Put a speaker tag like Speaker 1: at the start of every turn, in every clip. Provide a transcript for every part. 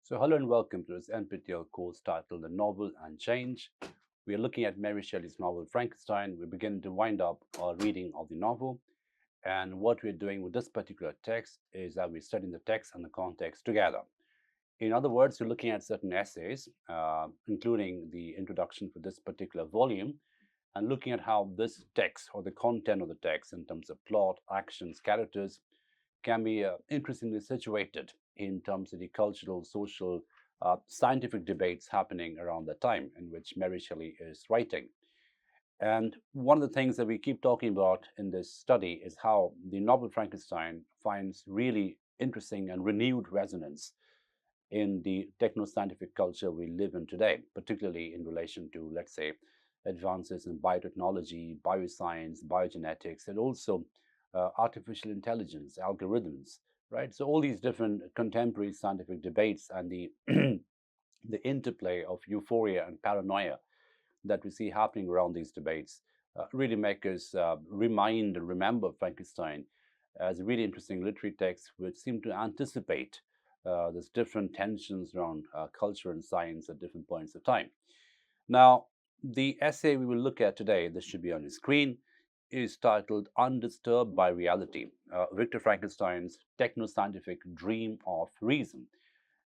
Speaker 1: So hello and welcome to this NPTEL course titled The Novel and Change. We are looking at Mary Shelley's novel Frankenstein. We begin to wind up our reading of the novel. And what we're doing with this particular text is that we're studying the text and the context together. In other words, we're looking at certain essays, including the introduction for this particular volume, and looking at how this text or the content of the text in terms of plot, actions, characters can be interestingly situated in terms of the cultural, social, scientific debates happening around the time in which Mary Shelley is writing. And one of the things that we keep talking about in this study is how the novel Frankenstein finds really interesting and renewed resonance in the techno-scientific culture we live in today, particularly in relation to, let's say, advances in biotechnology, bioscience, biogenetics, and also artificial intelligence, algorithms, right? So all these different contemporary scientific debates and the the interplay of euphoria and paranoia that we see happening around these debates really make us remind and remember Frankenstein as a really interesting literary text which seemed to anticipate there's different tensions around culture and science at different points of time. Now, the essay we will look at today, this should be on your screen, is titled Undisturbed by Reality, Victor Frankenstein's Techno-Scientific Dream of Reason.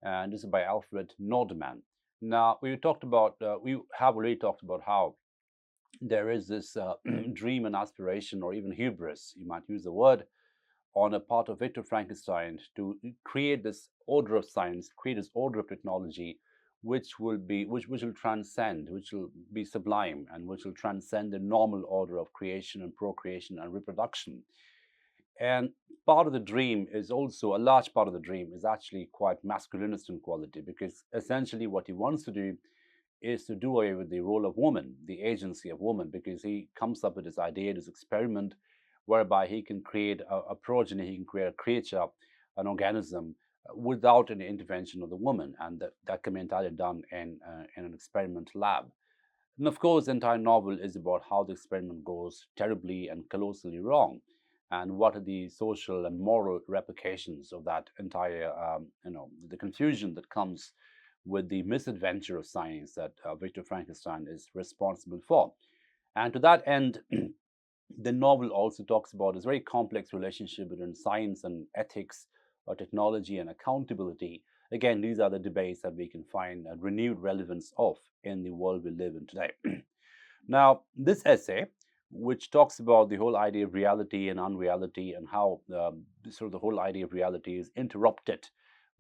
Speaker 1: And this is by Alfred Nordeman. Now, we have already talked about how there is this dream and aspiration, or even hubris, you might use the word, on a part of Victor Frankenstein to create this order of science, create this order of technology, which will transcend, which will be sublime, and which will transcend the normal order of creation and procreation and reproduction. And part of the dream is also a large part of the dream is actually quite masculinist in quality, because essentially what he wants to do is to do away with the role of woman, the agency of woman, because he comes up with this idea, this experiment, whereby he can create a progeny, he can create a creature, an organism, without any intervention of the woman, and that can be entirely done in an experiment lab. And of course, the entire novel is about how the experiment goes terribly and colossally wrong, and what are the social and moral repercussions of that entire, the confusion that comes with the misadventure of science that Victor Frankenstein is responsible for. And to that end, the novel also talks about this very complex relationship between science and ethics, or technology and accountability. Again, these are the debates that we can find a renewed relevance of in the world we live in today. Now, this essay, which talks about the whole idea of reality and unreality, and how sort of the whole idea of reality is interrupted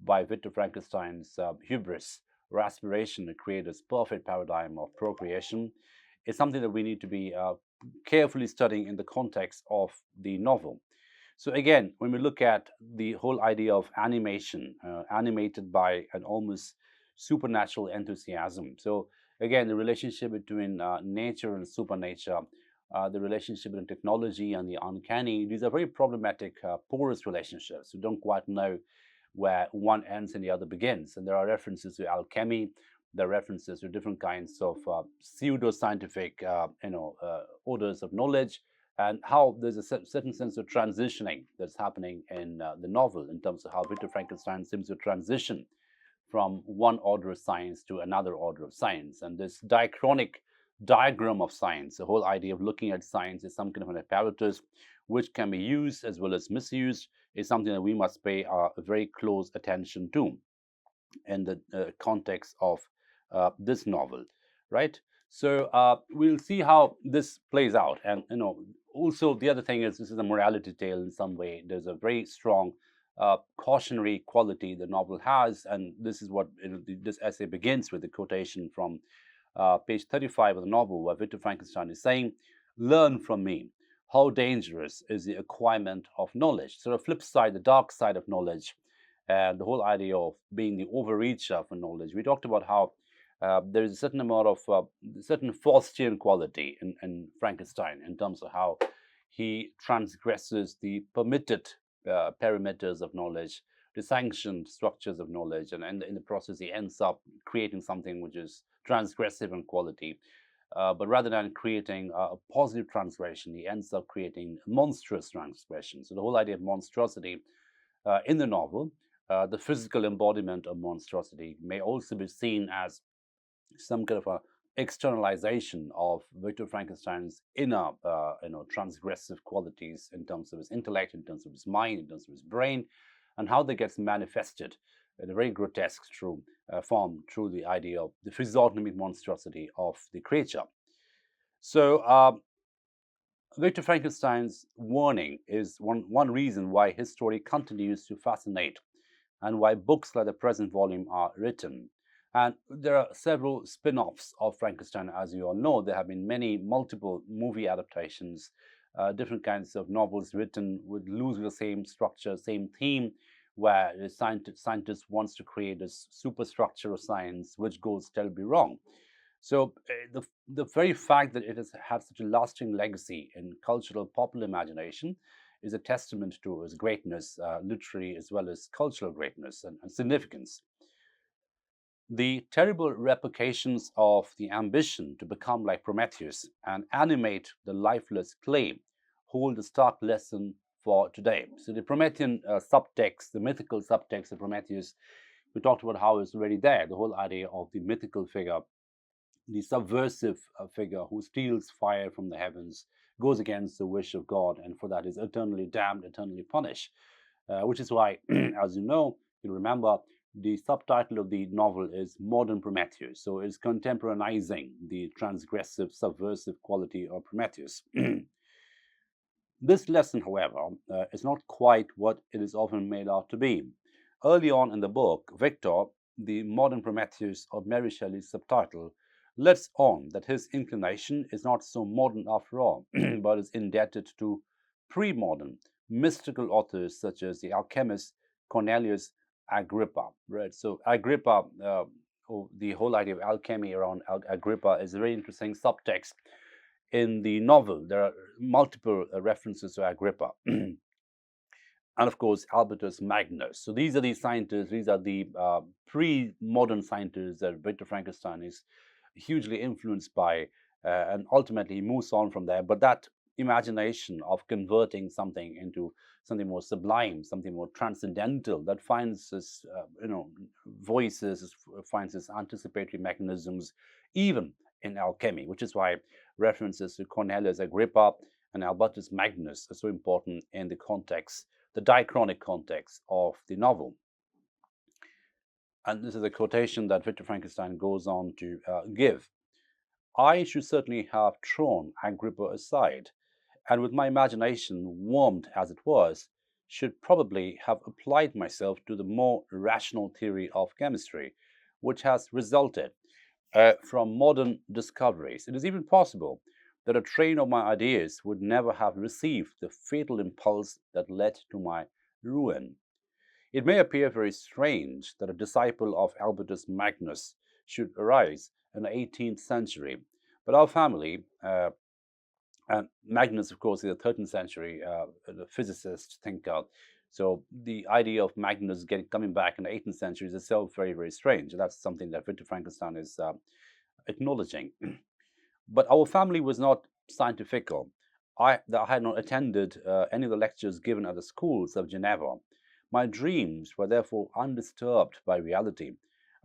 Speaker 1: by Victor Frankenstein's hubris or aspiration to create this perfect paradigm of procreation, is something that we need to be carefully studying in the context of the novel. So again, when we look at the whole idea of animation, animated by an almost supernatural enthusiasm. So again, the relationship between nature and supernature, the relationship between technology and the uncanny, these are very problematic, porous relationships. We don't quite know where one ends and the other begins. And there are references to alchemy, there are references to different kinds of pseudo-scientific, orders of knowledge, and how there's a certain sense of transitioning that's happening in the novel in terms of how Victor Frankenstein seems to transition from one order of science to another order of science. And this diachronic diagram of science, the whole idea of looking at science as some kind of an apparatus which can be used as well as misused, is something that we must pay very close attention to in the context of this novel, right? So we'll see how this plays out. And also the other thing is, this is a morality tale in some way. There's a very strong cautionary quality the novel has, and this is what this essay begins with, a quotation from page 35 of the novel, where Victor Frankenstein is saying, "Learn from me. How dangerous is the acquirement of knowledge?" So the flip side, the dark side of knowledge, and the whole idea of being the overreacher for knowledge. We talked about how there is a certain amount of certain Faustian quality in Frankenstein, in terms of how he transgresses the permitted perimeters of knowledge, the sanctioned structures of knowledge, and in the process he ends up creating something which is transgressive in quality. But rather than creating a positive transgression, he ends up creating monstrous transgression. So the whole idea of monstrosity in the novel the physical embodiment of monstrosity may also be seen as some kind of a externalization of Victor Frankenstein's inner, transgressive qualities in terms of his intellect, in terms of his mind, in terms of his brain, and how they gets manifested in a very grotesque form through the idea of the physiognomic monstrosity of the creature. So Victor Frankenstein's warning is one reason why his story continues to fascinate and why books like the present volume are written. And there are several spin offs of Frankenstein, as you all know. There have been multiple movie adaptations, different kinds of novels written with loosely the same structure, same theme, where the scientist wants to create this superstructure of science, which goes terribly wrong. So the very fact that it has had such a lasting legacy in cultural popular imagination is a testament to its greatness, literary as well as cultural greatness and significance. The terrible repercussions of the ambition to become like Prometheus and animate the lifeless clay hold a stark lesson for today. So the Promethean subtext, the mythical subtext of Prometheus, we talked about how it's already there, the whole idea of the mythical figure, the subversive figure who steals fire from the heavens, goes against the wish of God, and for that is eternally damned, eternally punished. Which is why, as you remember, the subtitle of the novel is Modern Prometheus. So it's contemporaneizing the transgressive, subversive quality of Prometheus. This lesson, however, is not quite what it is often made out to be. Early on in the book, Victor, the modern Prometheus of Mary Shelley's subtitle, lets on that his inclination is not so modern after all, but is indebted to pre-modern mystical authors such as the alchemist Cornelius Agrippa. Right. So Agrippa, the whole idea of alchemy around Agrippa is a very interesting subtext in the novel. There are multiple references to Agrippa. And of course, Albertus Magnus. So these are the scientists, these are the pre-modern scientists that Victor Frankenstein is hugely influenced by, and ultimately he moves on from there. But that imagination of converting something into something more sublime, something more transcendental, that finds its, voices, finds its anticipatory mechanisms, even in alchemy, which is why references to Cornelius Agrippa and Albertus Magnus are so important in the context, the diachronic context of the novel. And this is a quotation that Victor Frankenstein goes on to give. I should certainly have thrown Agrippa aside, and with my imagination warmed as it was, should probably have applied myself to the more rational theory of chemistry, which has resulted from modern discoveries. It is even possible that a train of my ideas would never have received the fatal impulse that led to my ruin. It may appear very strange that a disciple of Albertus Magnus should arise in the 18th century, but our family, and Magnus, of course, is a 13th century physicist, thinker. So the idea of Magnus coming back in the 18th century is itself very, very strange. That's something that Victor Frankenstein is acknowledging. But our family was not scientifical. I had not attended any of the lectures given at the schools of Geneva. My dreams were therefore undisturbed by reality,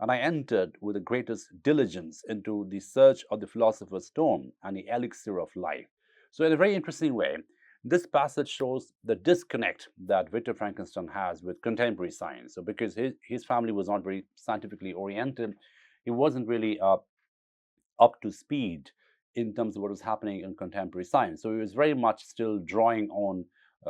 Speaker 1: and I entered with the greatest diligence into the search of the philosopher's stone and the elixir of life. So, in a very interesting way, this passage shows the disconnect that Victor Frankenstein has with contemporary science. So, because his family was not very scientifically oriented, he wasn't really up to speed in terms of what was happening in contemporary science. So he was very much still drawing on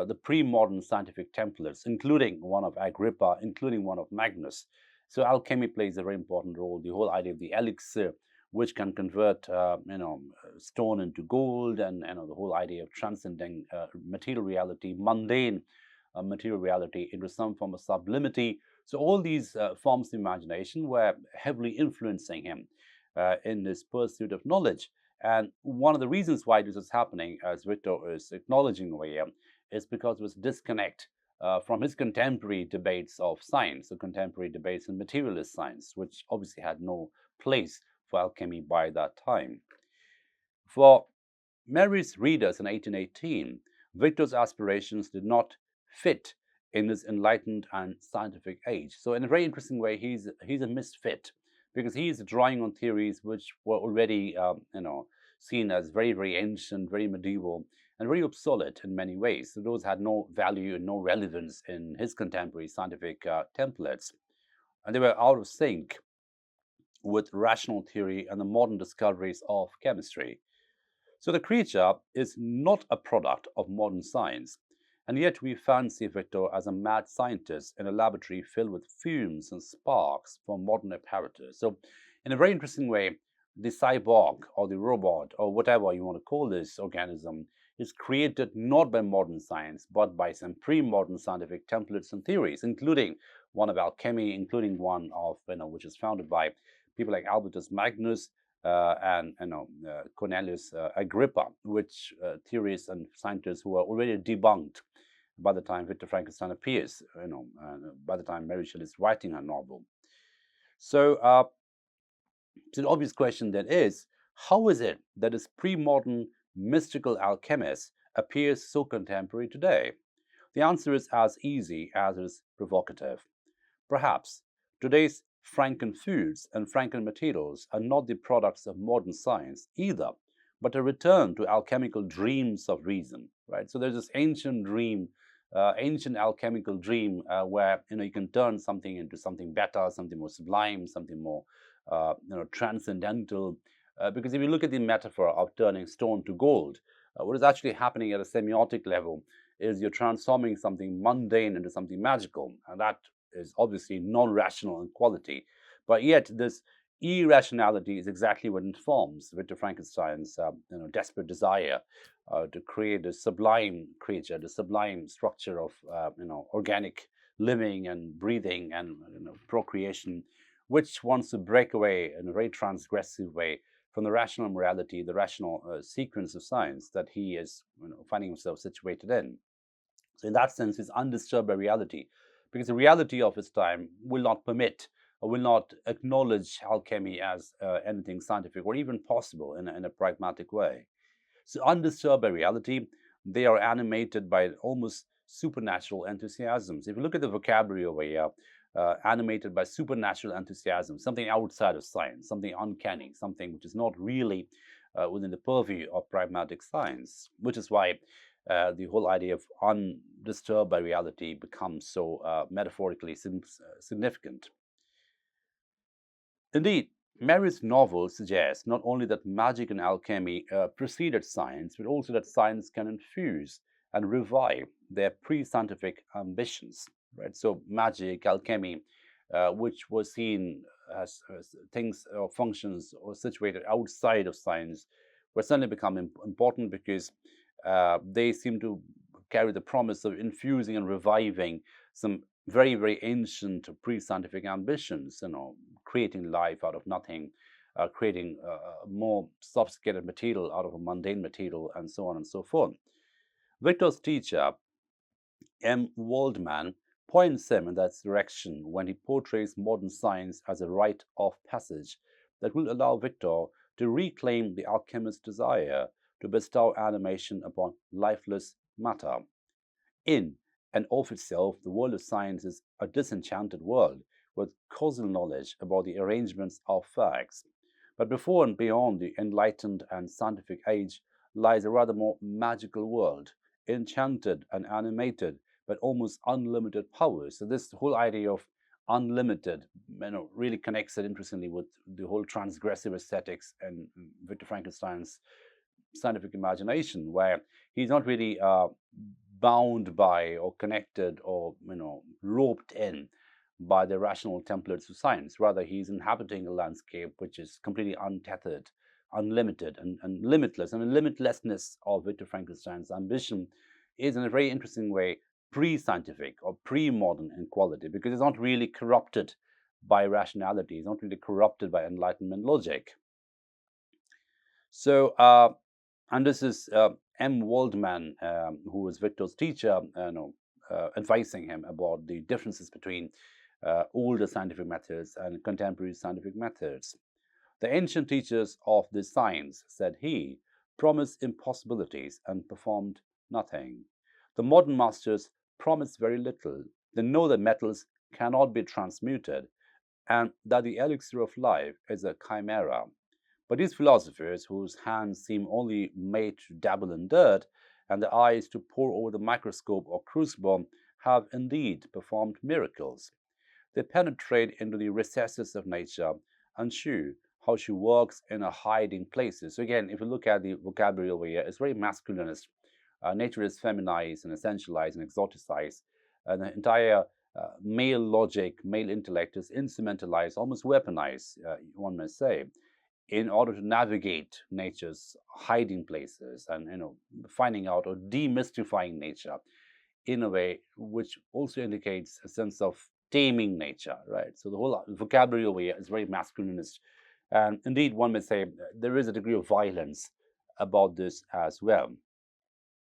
Speaker 1: the pre-modern scientific templates, including one of Agrippa, including one of Magnus. So alchemy plays a very important role. The whole idea of the elixir, which can convert, stone into gold, and the whole idea of transcending material reality, mundane material reality, into some form of sublimity. So all these forms of imagination were heavily influencing him in his pursuit of knowledge. And one of the reasons why this is happening, as Victor is acknowledging over here, is because it was disconnect from his contemporary debates of science, the contemporary debates in materialist science, which obviously had no place for alchemy by that time. For Mary's readers in 1818, Victor's aspirations did not fit in this enlightened and scientific age. So in a very interesting way, he's a misfit because he's drawing on theories which were already seen as very, very ancient, very medieval, and very obsolete in many ways. So those had no value and no relevance in his contemporary scientific templates, and they were out of sync with rational theory and the modern discoveries of chemistry. So the creature is not a product of modern science, and yet we fancy Victor as a mad scientist in a laboratory filled with fumes and sparks from modern apparatus. So, in a very interesting way, the cyborg or the robot or whatever you want to call this organism is created not by modern science but by some pre-modern scientific templates and theories, including one of alchemy, including one of which is founded by people like Albertus Magnus and Cornelius Agrippa, which theorists and scientists who are already debunked by the time Victor Frankenstein appears, by the time Mary Shelley is writing her novel. So, the obvious question then is, how is it that this pre-modern mystical alchemist appears so contemporary today? The answer is as easy as it is provocative. Perhaps today's Frankenfoods and Frankenmaterials are not the products of modern science either, but a return to alchemical dreams of reason, right? So there's this ancient dream, ancient alchemical dream where you can turn something into something better, something more sublime, something more transcendental. Because if you look at the metaphor of turning stone to gold, what is actually happening at a semiotic level is you're transforming something mundane into something magical, and that is obviously non-rational in quality. But yet this irrationality is exactly what informs Victor Frankenstein's desperate desire to create a sublime creature, the sublime structure of organic living and breathing and procreation, which wants to break away in a very transgressive way from the rational morality, the rational sequence of science that he is finding himself situated in. So in that sense, he's undisturbed by reality, because the reality of his time will not permit or will not acknowledge alchemy as anything scientific or even possible in a pragmatic way. So undisturbed by reality, they are animated by almost supernatural enthusiasms. If you look at the vocabulary over here, animated by supernatural enthusiasm, something outside of science, something uncanny, something which is not really within the purview of pragmatic science, which is why the whole idea of undisturbed by reality becomes so metaphorically significant. Indeed, Mary's novel suggests not only that magic and alchemy preceded science, but also that science can infuse and revive their pre-scientific ambitions. Right? So magic, alchemy, which was seen as things or functions or situated outside of science, will suddenly become important because they seem to carry the promise of infusing and reviving some very, very ancient pre-scientific ambitions, creating life out of nothing, creating more sophisticated material out of a mundane material, and so on and so forth. Victor's teacher, M. Waldman, points him in that direction when he portrays modern science as a rite of passage that will allow Victor to reclaim the alchemist's desire to bestow animation upon lifeless matter. In and of itself, the world of science is a disenchanted world with causal knowledge about the arrangements of facts. But before and beyond the enlightened and scientific age lies a rather more magical world, enchanted and animated, but almost unlimited powers. So this whole idea of unlimited, really connects it interestingly with the whole transgressive aesthetics and Victor Frankenstein's scientific imagination, where he's not really bound by or connected or roped in by the rational templates of science. Rather, he's inhabiting a landscape which is completely untethered, unlimited, and limitless. And the limitlessness of Victor Frankenstein's ambition is, in a very interesting way, pre-scientific or pre-modern in quality, because it's not really corrupted by rationality. It's not really corrupted by Enlightenment logic. So, and this is M. Waldman, who was Victor's teacher, advising him about the differences between older scientific methods and contemporary scientific methods. The ancient teachers of this science, said he, promised impossibilities and performed nothing. The modern masters promise very little. They know that metals cannot be transmuted and that the elixir of life is a chimera. But these philosophers, whose hands seem only made to dabble in dirt and the eyes to pore over the microscope or crucible, have indeed performed miracles. They penetrate into the recesses of nature and show how she works in her hiding places. So again, if you look at the vocabulary over here, it's very masculinist. Nature is feminized and essentialized and exoticized. And the entire male logic, male intellect is instrumentalized, almost weaponized, one may say, in order to navigate nature's hiding places and finding out or demystifying nature in a way which also indicates a sense of taming nature, right? So the whole vocabulary over here is very masculinist, and indeed one may say there is a degree of violence about this as well,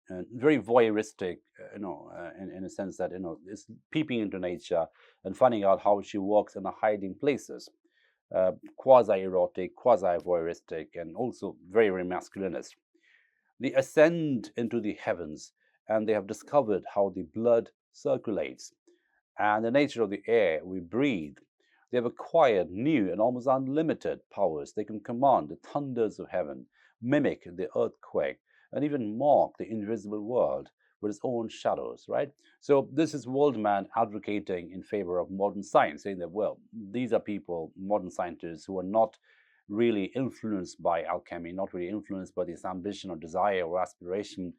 Speaker 1: and very voyeuristic, in a sense that it's peeping into nature and finding out how she walks in her hiding places, quasi-erotic, quasi-voyeuristic, and also very, very masculinist. They ascend into the heavens and they have discovered how the blood circulates and the nature of the air we breathe. They have acquired new and almost unlimited powers. They can command the thunders of heaven, mimic the earthquake, and even mark the invisible world with its own shadows, right? So this is Waldman advocating in favor of modern science, saying that, well, these are people, modern scientists, who are not really influenced by alchemy, not really influenced by this ambition or desire or aspiration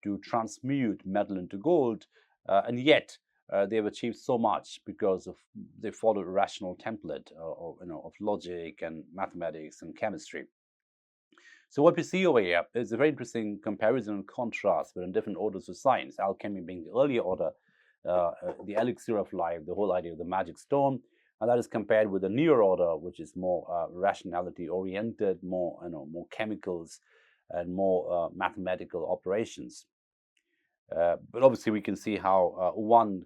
Speaker 1: to transmute metal into gold, and yet they have achieved so much because of they followed a rational template of logic and mathematics and chemistry. So what we see over here is a very interesting comparison and contrast between different orders of science, alchemy being the earlier order, the elixir of life, the whole idea of the magic stone, and that is compared with the newer order, which is more rationality oriented, more more chemicals and more mathematical operations. But obviously, we can see how one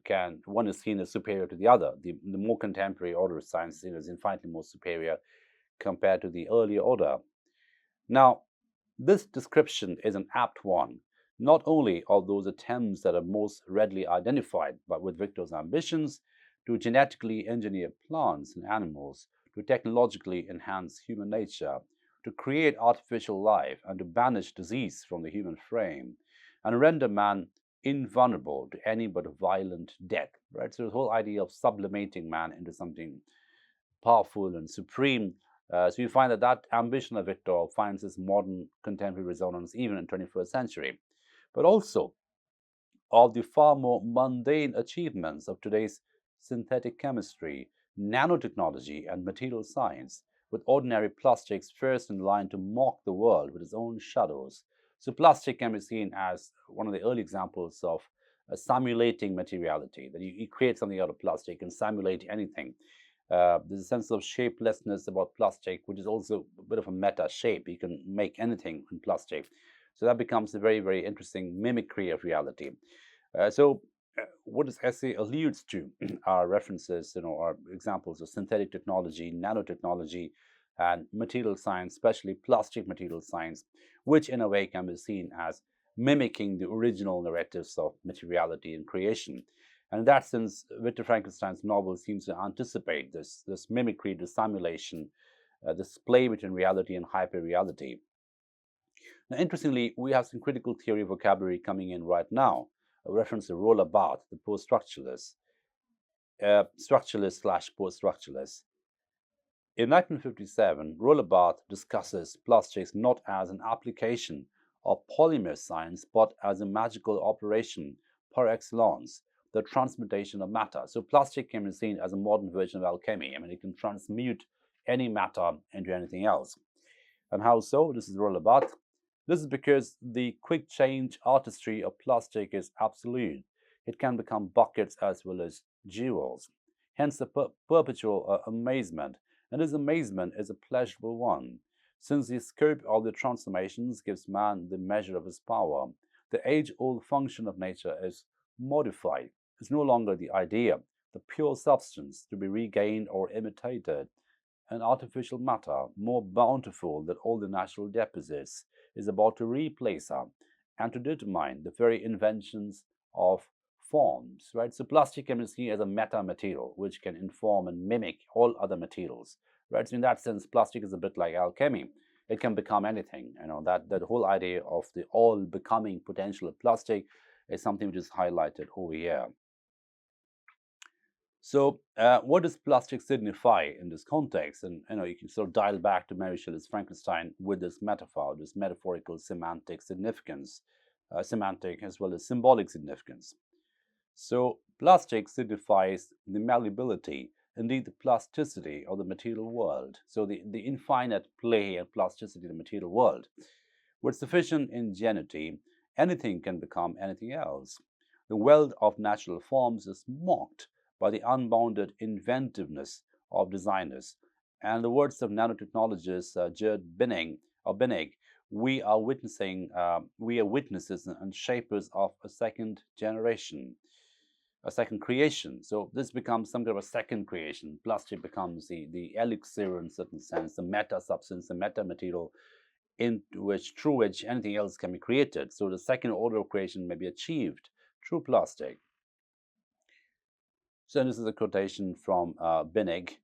Speaker 1: is seen as superior to the other. The more contemporary order of science is infinitely more superior compared to the earlier order. Now, this description is an apt one, not only of those attempts that are most readily identified but with Victor's ambitions to genetically engineer plants and animals, to technologically enhance human nature, to create artificial life, and to banish disease from the human frame, and render man invulnerable to any but a violent death, right? So the whole idea of sublimating man into something powerful and supreme. So you find that ambition of Victor finds its modern contemporary resonance even in the 21st century. But also of the far more mundane achievements of today's synthetic chemistry, nanotechnology, and material science, with ordinary plastics first in line to mock the world with its own shadows. So plastic can be seen as one of the early examples of simulating materiality, that you create something out of plastic and simulate anything. There's a sense of shapelessness about plastic, which is also a bit of a meta shape. You can make anything in plastic. So that becomes a very, very interesting mimicry of reality. What this essay alludes to are references, are examples of synthetic technology, nanotechnology, and material science, especially plastic material science, which in a way can be seen as mimicking the original narratives of materiality and creation. And in that sense, Victor Frankenstein's novel seems to anticipate this mimicry, this simulation, this play between reality and hyperreality. Now, interestingly, we have some critical theory vocabulary coming in right now, a reference to Roland Barthes, the post-structuralist, structuralist slash post-structuralist. In 1957, Roland Barthes discusses plastics not as an application of polymer science, but as a magical operation par excellence, the transmutation of matter. So plastic can be seen as a modern version of alchemy. I mean, it can transmute any matter into anything else. And how so? This is Roland Barthes. This is because the quick change artistry of plastic is absolute. It can become buckets as well as jewels. Hence the perpetual amazement. And this amazement is a pleasurable one, since the scope of the transformations gives man the measure of his power. The age-old function of nature is modified. It's no longer the idea, the pure substance to be regained or imitated. An artificial matter, more bountiful than all the natural deposits, is about to replace her and to determine the very inventions of forms, right? So plastic can be seen as a meta material, which can inform and mimic all other materials, right? So in that sense, plastic is a bit like alchemy. It can become anything. That whole idea of the all becoming potential of plastic is something which is highlighted over here. So, what does plastic signify in this context? And you can sort of dial back to Mary Shelley's Frankenstein with this metaphor, this metaphorical semantic significance, semantic as well as symbolic significance. So, plastic signifies the malleability, indeed the plasticity of the material world. So, the infinite play and plasticity of the material world. With sufficient ingenuity, anything can become anything else. The wealth of natural forms is mocked by the unbounded inventiveness of designers. And the words of nanotechnologist Gerd Binnig, we are witnesses and shapers of a second generation, a second creation. So this becomes some kind of a second creation. Plastic becomes the elixir in a certain sense, the meta substance, the meta material through which anything else can be created. So the second order of creation may be achieved through plastic. So this is a quotation from Binnig.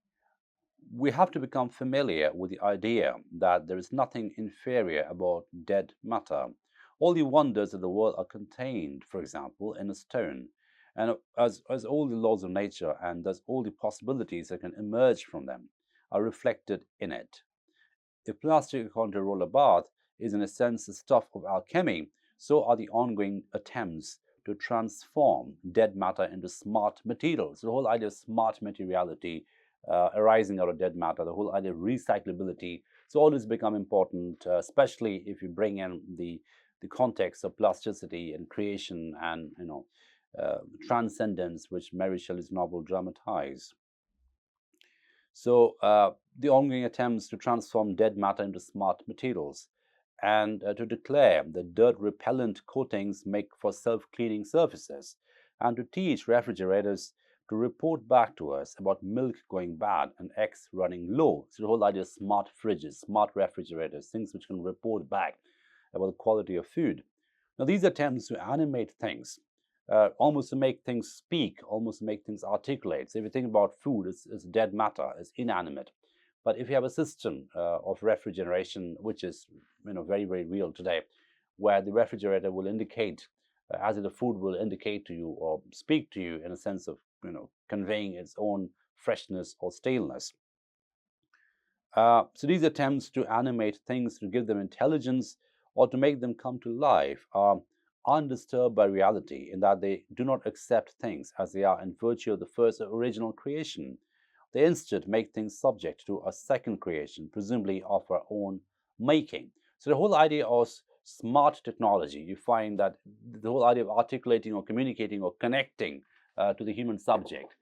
Speaker 1: We have to become familiar with the idea that there is nothing inferior about dead matter. All the wonders of the world are contained, for example, in a stone. And as all the laws of nature and thus all the possibilities that can emerge from them are reflected in it. If plastic, according to Roland Barthes, is in a sense the stuff of alchemy, so are the ongoing attempts to transform dead matter into smart materials. The whole idea of smart materiality arising out of dead matter, the whole idea of recyclability. So all this become important, especially if you bring in the context of plasticity and creation and transcendence, which Mary Shelley's novel dramatize. So the ongoing attempts to transform dead matter into smart materials and to declare that dirt repellent coatings make for self-cleaning surfaces and to teach refrigerators to report back to us about milk going bad and eggs running low. So the whole idea of smart fridges, smart refrigerators, things which can report back about the quality of food. Now these attempts to animate things almost to make things speak, almost to make things articulate. So if you think about food, it's dead matter, it's inanimate. But if you have a system of refrigeration, which is very, very real today, where the refrigerator will indicate, as the food will indicate to you or speak to you in a sense of conveying its own freshness or staleness. So these attempts to animate things, to give them intelligence, or to make them come to life are undisturbed by reality in that they do not accept things as they are in virtue of the first original creation. They instead make things subject to a second creation, presumably of our own making. So the whole idea of smart technology, you find that the whole idea of articulating or communicating or connecting to the human subject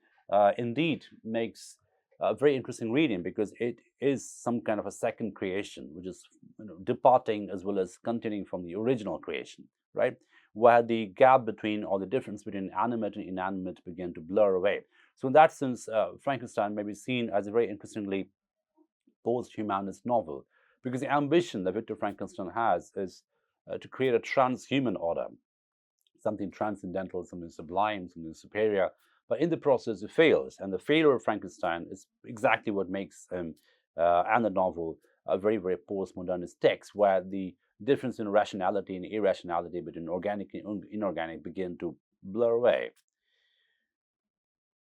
Speaker 1: indeed makes a very interesting reading because it is some kind of a second creation, which is departing as well as continuing from the original creation, right? Where the gap between or the difference between animate and inanimate begin to blur away. So in that sense, Frankenstein may be seen as a very interestingly post-humanist novel because the ambition that Victor Frankenstein has is to create a transhuman order, something transcendental, something sublime, something superior. But in the process, it fails. And the failure of Frankenstein is exactly what makes him and the novel a very, very postmodernist text, where the difference in rationality and irrationality between organic and inorganic begin to blur away.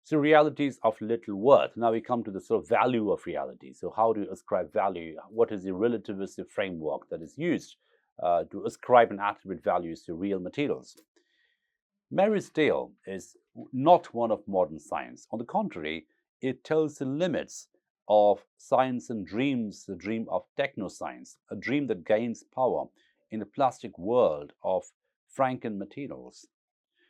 Speaker 1: So realities of little worth. Now we come to the sort of value of reality. So how do you ascribe value? What is the relativistic framework that is used to ascribe and attribute values to real materials? Mary's tale is not one of modern science. On the contrary, it tells the limits of science and dreams, the dream of technoscience, a dream that gains power in the plastic world of Franken materials.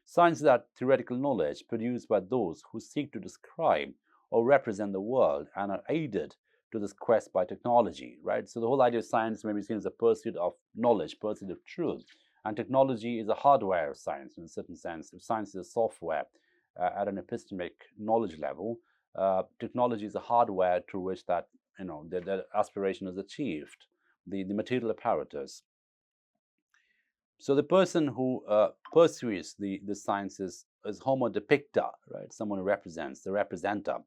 Speaker 1: Science is that theoretical knowledge produced by those who seek to describe or represent the world and are aided to this quest by technology, right? So the whole idea of science may be seen as a pursuit of knowledge, pursuit of truth. And technology is a hardware of science in a certain sense. If science is a software at an epistemic knowledge level, technology is a hardware through which that the aspiration is achieved, the material apparatus. So the person who pursues the sciences is Homo depictor, right? Someone who represents, the representer.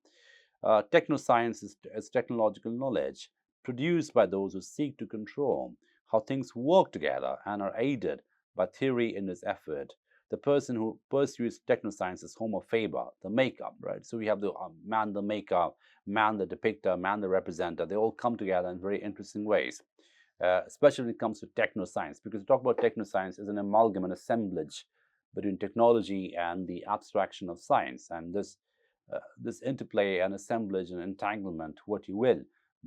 Speaker 1: Technoscience is technological knowledge produced by those who seek to control how things work together and are aided by theory in this effort. The person who pursues technoscience is Homo faber, the maker, right? So we have the man, the maker, man, the depictor, man, the representer. They all come together in very interesting ways. Especially when it comes to technoscience, because we talk about technoscience as an amalgam, an assemblage between technology and the abstraction of science, and this interplay and assemblage and entanglement, what you will,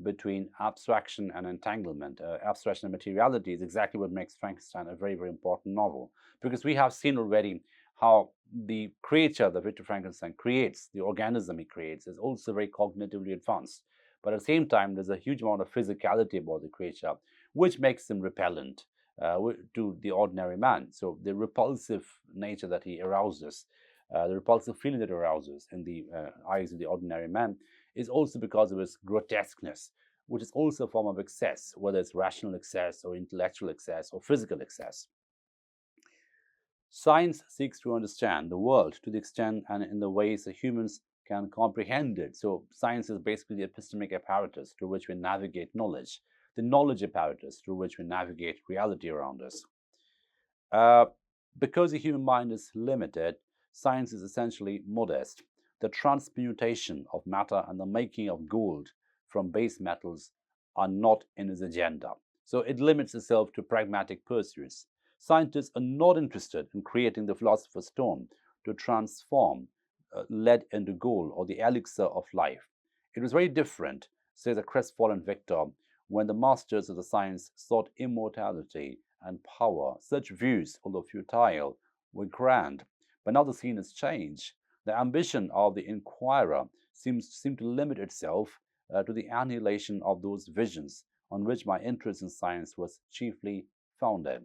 Speaker 1: between abstraction and entanglement, abstraction and materiality, is exactly what makes Frankenstein a very, very important novel. Because we have seen already how the creature that Victor Frankenstein creates, the organism he creates, is also very cognitively advanced. But at the same time, there's a huge amount of physicality about the creature, which makes him repellent to the ordinary man. So the repulsive nature that he arouses, the repulsive feeling that arouses in the eyes of the ordinary man, is also because of his grotesqueness, which is also a form of excess, whether it's rational excess or intellectual excess or physical excess. Science seeks to understand the world to the extent and in the ways that humans can comprehend it. So science is basically the epistemic apparatus through which we navigate knowledge, the knowledge apparatus through which we navigate reality around us. Because the human mind is limited, science is essentially modest. The transmutation of matter and the making of gold from base metals are not in its agenda. So it limits itself to pragmatic pursuits. Scientists are not interested in creating the philosopher's stone to transform lead into gold or the elixir of life. It was very different, says the crestfallen Victor, when the masters of the science sought immortality and power. Such views, although futile, were grand. But now the scene has changed. The ambition of the inquirer seems to limit itself to the annihilation of those visions on which my interest in science was chiefly founded.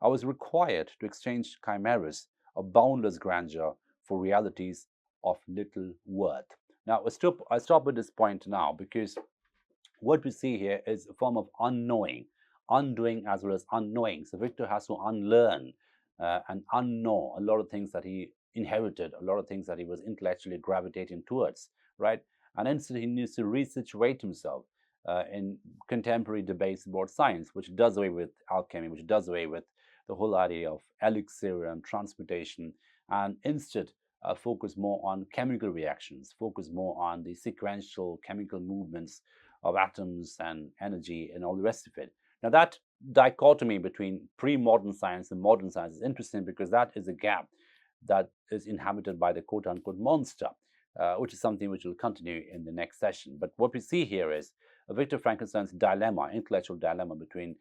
Speaker 1: I was required to exchange chimeras of boundless grandeur for realities of little worth. Now, I stop at this point now because what we see here is a form of unknowing, undoing as well as unknowing. So Victor has to unlearn and unknow a lot of things that he inherited, a lot of things that he was intellectually gravitating towards, right? And instead, he needs to resituate himself in contemporary debates about science, which does away with alchemy, which does away with the whole idea of elixir and transmutation, and instead focus more on chemical reactions, focus more on the sequential chemical movements of atoms and energy and all the rest of it. Now, that dichotomy between pre-modern science and modern science is interesting because that is a gap that is inhabited by the quote-unquote monster, which is something which will continue in the next session. But what we see here is Victor Frankenstein's dilemma, intellectual dilemma between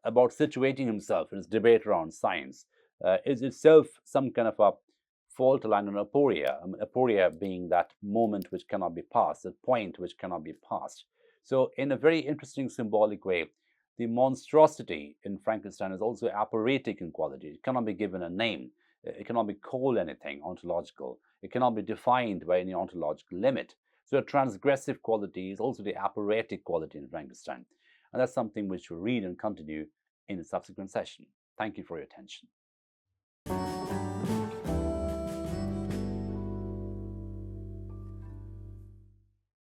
Speaker 1: about situating himself in his debate around science is itself some kind of a fault line on aporia, aporia being that moment which cannot be passed, that point which cannot be passed. So in a very interesting symbolic way, the monstrosity in Frankenstein is also aporetic in quality. It cannot be given a name. It cannot be called anything ontological. It cannot be defined by any ontological limit. So a transgressive quality is also the aporetic quality in Frankenstein. And that's something which we'll read and continue in a subsequent session. Thank you for your attention.